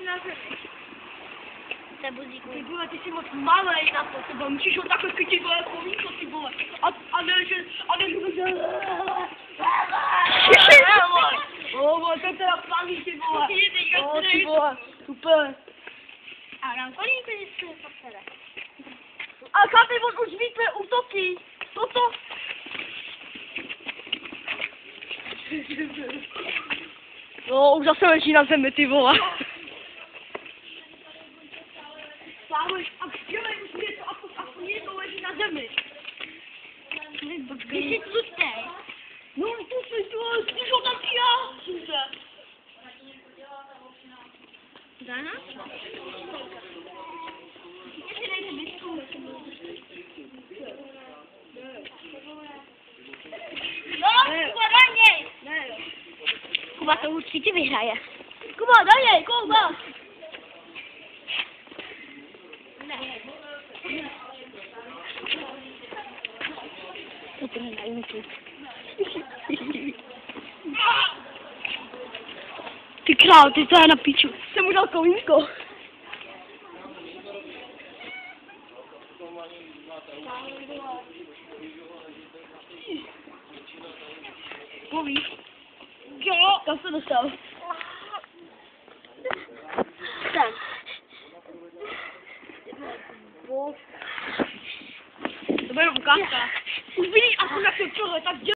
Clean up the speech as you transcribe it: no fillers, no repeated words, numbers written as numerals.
si na zemi. Sebuzíku. Ty vole, ty jsi moc malej na to, ty vole, musíš ho takhle chytit, vole, kolínko, ty vole. A ne, že... vole, to je teda planý, ty vole. Ty vole, super. A dám kolínko, že se posede. A chlapi, on už ví tvé útoky. Toto. No, už zase leží na zemi, ty vole. Sáhoj, a dělej už něco, a něco leží na zemi. Ty jsi tlustej. No, tu jsi, ty ho taky já. Super. Dana? Ještě dejte bisku. No, Kuba, daj něj. Ne, jo. Kuba to určitě vyhraje. Kuba, daj jej, Kuba. To ty nedají mi. Ty král, ty to je na piču. Jsem mu dal kolínko. Povíš? Jo. Kam se dostal? Tam. To bude ukázka. Už vidíš, aspoň jak se tohle, tak dělej.